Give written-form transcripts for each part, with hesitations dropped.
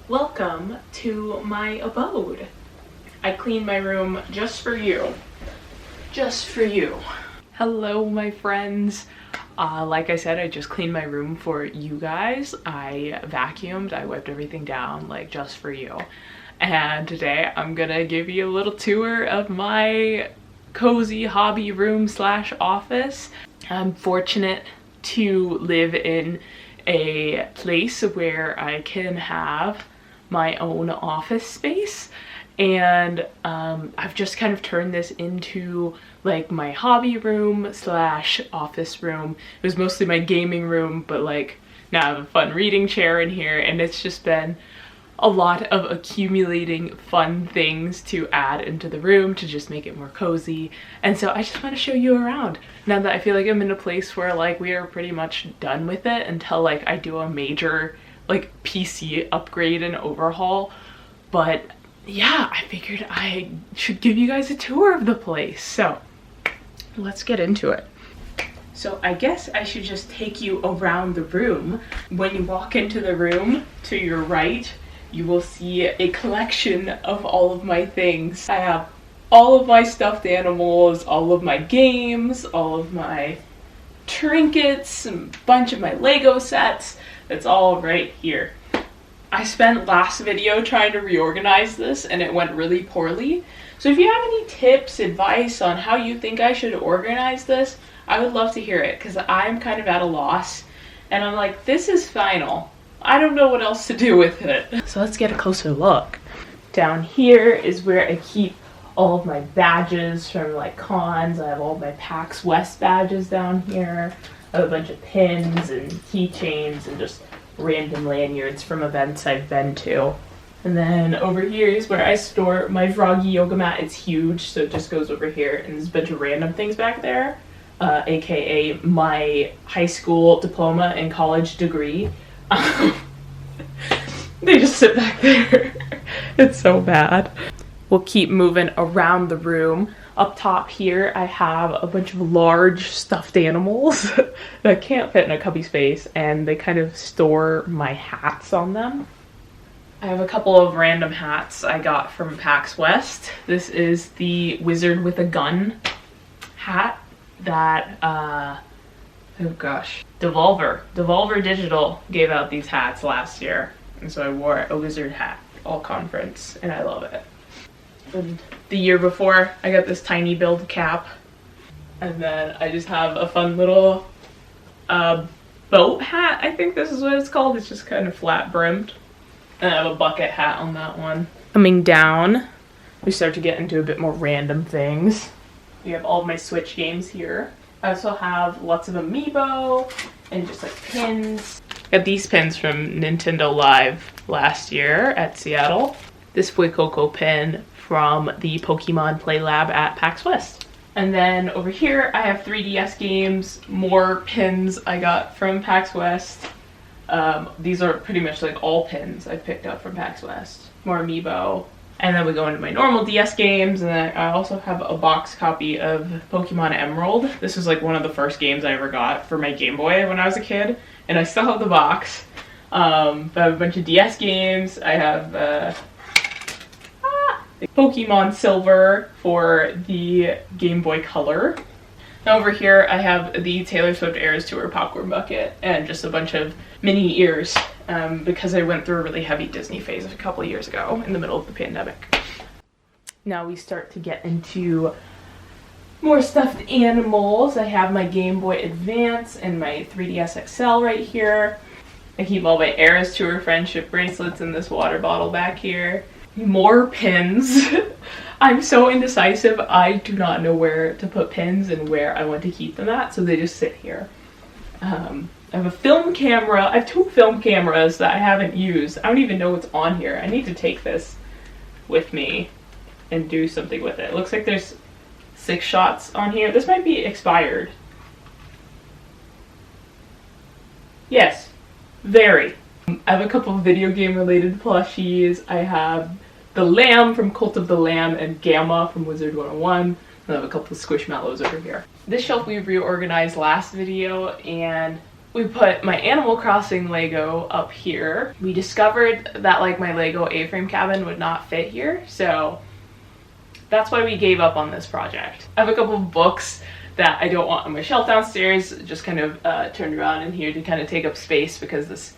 Welcome to my abode. I cleaned my room just for you. Just for you. Hello, my friends. Like I said, I just cleaned my room for you guys. I vacuumed, I wiped everything down, like just for you. And today I'm gonna give you a little tour of my cozy hobby room slash office. I'm fortunate to live in a place where I can have my own office space, and I've just kind of turned this into like my hobby room slash office room. It was mostly my gaming room, but like now I have a fun reading chair in here, and it's just been a lot of accumulating fun things to add into the room to just make it more cozy. And so I just want to show you around now that I feel like I'm in a place where like we are pretty much done with it until like I do a major like PC upgrade and overhaul. But yeah, I figured I should give you guys a tour of the place. So let's get into it. So I guess I should just take you around the room. When you walk into the room, to your right, you will see a collection of all of my things. I have all of my stuffed animals, all of my games, all of my trinkets, a bunch of my Lego sets. It's all right here. I spent last video trying to reorganize this and it went really poorly. So if you have any tips, advice on how you think I should organize this, I would love to hear it, because I'm kind of at a loss and I'm like, this is final. I don't know what else to do with it. So let's get a closer look. Down here is where I keep all of my badges from like cons. I have all my PAX West badges down here. I have a bunch of pins and keychains and just random lanyards from events I've been to. And then over here is where I store my Froggy yoga mat. It's huge, so it just goes over here, and there's a bunch of random things back there, aka my high school diploma and college degree. They just sit back there. It's so bad. We'll keep moving around the room. Up top here, I have a bunch of large stuffed animals that can't fit in a cubby space, and they kind of store my hats on them. I have a couple of random hats I got from PAX West. This is the Wizard with a Gun hat that, oh gosh, Devolver Digital gave out these hats last year, and so I wore a wizard hat all conference, and I love it. And the year before, I got this tiny build cap, and then I just have a fun little boat hat. I think this is what it's called. It's just kind of flat brimmed, and I have a bucket hat on that one. Coming down, we start to get into a bit more random things. We have all of my Switch games here. I also have lots of amiibo and just like pins. Got these pins from Nintendo Live last year at Seattle. This Fuecoco pin from the Pokemon Play Lab at PAX West. And then over here I have 3DS games, more pins I got from PAX West. These are pretty much like all pins I picked up from PAX West. More amiibo. And then we go into my normal DS games, and then I also have a box copy of Pokemon Emerald. This was like one of the first games I ever got for my Game Boy when I was a kid, and I still have the box. But I have a bunch of DS games. I have Pokemon Silver for the Game Boy Color. Now over here I have the Taylor Swift Eras Tour popcorn bucket and just a bunch of mini ears because I went through a really heavy Disney phase a couple of years ago in the middle of the pandemic. Now we start to get into more stuffed animals. I have my Game Boy Advance and my 3DS XL right here. I keep all my Eras Tour friendship bracelets in this water bottle back here. More pins. I'm so indecisive. I do not know where to put pins and where I want to keep them at, so they just sit here. I have a film camera. I have 2 film cameras that I haven't used. I don't even know what's on here. I need to take this with me and do something with it. It looks like there's 6 shots on here. This might be expired. Yes, very. I have a couple of video game related plushies. I have the Lamb from Cult of the Lamb and Gamma from Wizard 101. And I have a couple of Squishmallows over here. This shelf we reorganized last video, and we put my Animal Crossing Lego up here. We discovered that like my Lego A-frame cabin would not fit here, so that's why we gave up on this project. I have a couple of books that I don't want on my shelf downstairs, just kind of turned around in here to kind of take up space because this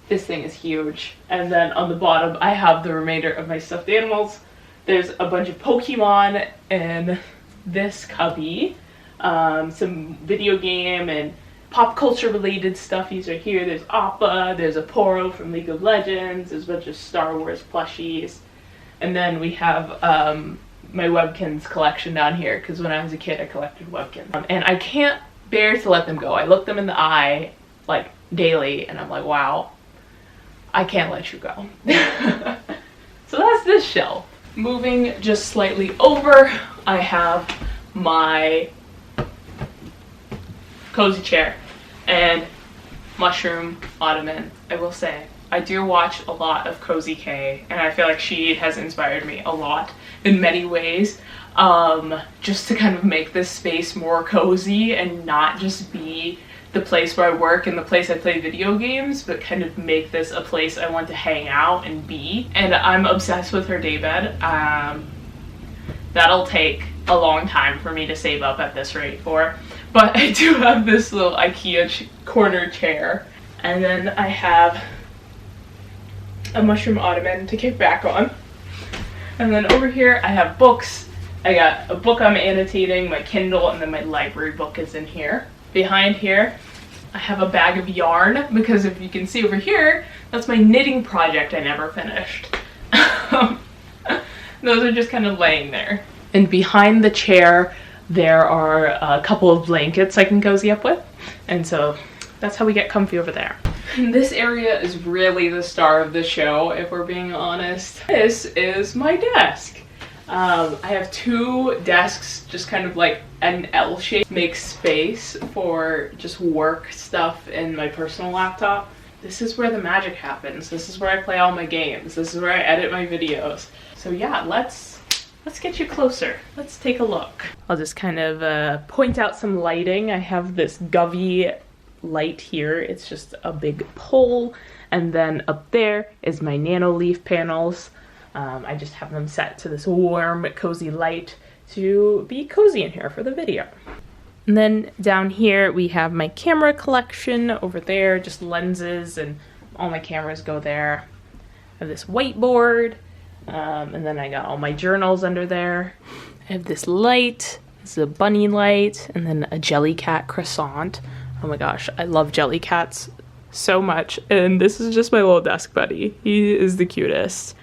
thing is huge. And then on the bottom I have the remainder of my stuffed animals. There's a bunch of Pokemon in this cubby, some video game and pop culture related stuffies are here. There's Appa, there's a Poro from League of Legends, there's a bunch of Star Wars plushies. And then we have my Webkins collection down here, because when I was a kid I collected Webkins. And I can't bear to let them go. I look them in the eye like daily and I'm like, wow, I can't let you go. So that's this shelf. Moving just slightly over, I have my cozy chair and mushroom ottoman. I will say, I do watch a lot of Cozy K, and I feel like she has inspired me a lot in many ways, just to kind of make this space more cozy and not just be the place where I work and the place I play video games, but kind of make this a place I want to hang out and be. And I'm obsessed with her daybed. That'll take a long time for me to save up at this rate for, but I do have this little IKEA corner chair. And then I have a mushroom ottoman to kick back on. And then over here I have books. I got a book I'm annotating, my Kindle, and then my library book is in here. Behind here I have a bag of yarn, because if you can see over here, that's my knitting project I never finished. Those are just kind of laying there. And behind the chair there are a couple of blankets I can cozy up with, and so that's how we get comfy over there. This area is really the star of the show, if we're being honest. This is my desk. I have two desks, just kind of like an L shape, make space for just work stuff and my personal laptop. This is where the magic happens. This is where I play all my games. This is where I edit my videos. So yeah, let's get you closer. Let's take a look. I'll just kind of point out some lighting. I have this Govee light here. It's just a big pole, and then up there is my nano leaf panels. I just have them set to this warm, cozy light to be cozy in here for the video. And then down here we have my camera collection over there, just lenses, and all my cameras go there. I have this whiteboard, and then I got all my journals under there. I have this light, this is a bunny light, and then a Jellycat croissant. Oh my gosh, I love Jellycats so much, and this is just my little desk buddy. He is the cutest.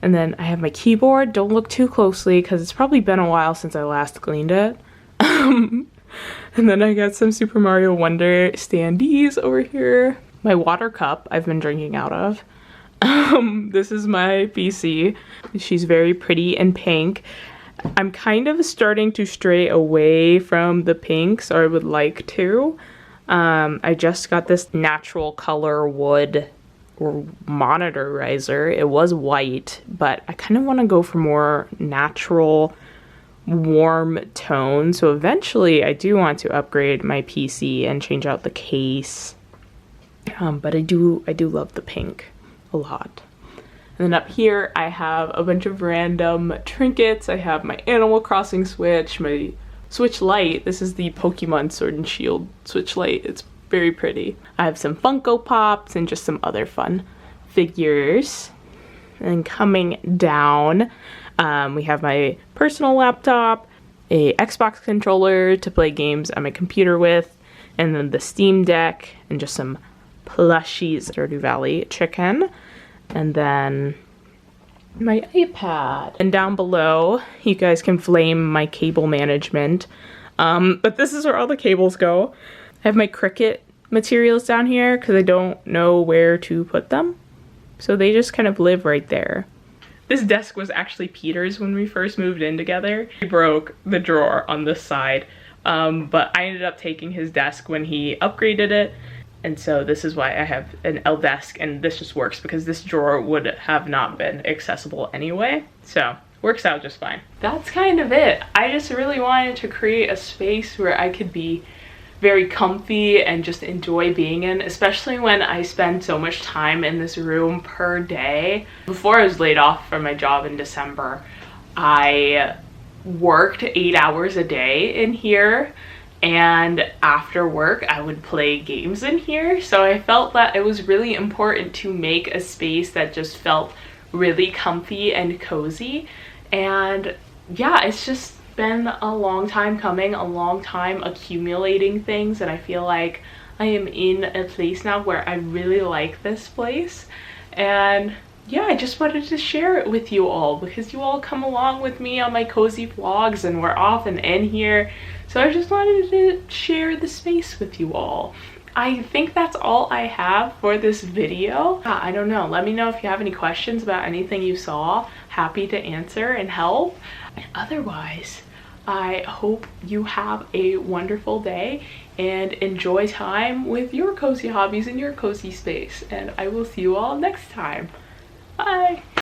And then I have my keyboard. Don't look too closely because it's probably been a while since I last cleaned it. And then I got some Super Mario Wonder standees over here. My water cup I've been drinking out of. This is my PC. She's very pretty and pink. I'm kind of starting to stray away from the pinks, or I would like to. I just got this natural color wood or monitorizer. It was white, but I kind of want to go for more natural, warm tone. So eventually I do want to upgrade my PC and change out the case. But I do love the pink a lot. And then up here I have a bunch of random trinkets. I have my Animal Crossing Switch, my Switch Lite. This is the Pokemon Sword and Shield Switch Lite. It's very pretty. I have some Funko Pops and just some other fun figures. And coming down, we have my personal laptop, a Xbox controller to play games on my computer with, and then the Steam Deck, and just some plushies, Stardew Valley chicken, and then my iPad. And down below, you guys can flame my cable management. But this is where all the cables go. I have my Cricut materials down here because I don't know where to put them. So they just kind of live right there. This desk was actually Peter's when we first moved in together. He broke the drawer on this side, but I ended up taking his desk when he upgraded it. And so this is why I have an L desk, and this just works because this drawer would have not been accessible anyway. So works out just fine. That's kind of it. I just really wanted to create a space where I could be very comfy and just enjoy being in, especially when I spend so much time in this room per day. Before I was laid off from my job in December, I worked 8 hours a day in here, and after work I would play games in here. So I felt that it was really important to make a space that just felt really comfy and cozy. And yeah, it's just been a long time coming, a long time accumulating things, and I feel like I am in a place now where I really like this place. And yeah, I just wanted to share it with you all because you all come along with me on my cozy vlogs and we're often in here. So I just wanted to share the space with you all. I think that's all I have for this video. I don't know. Let me know if you have any questions about anything you saw. Happy to answer and help. Otherwise, I hope you have a wonderful day and enjoy time with your cozy hobbies in your cozy space. And I will see you all next time. Bye!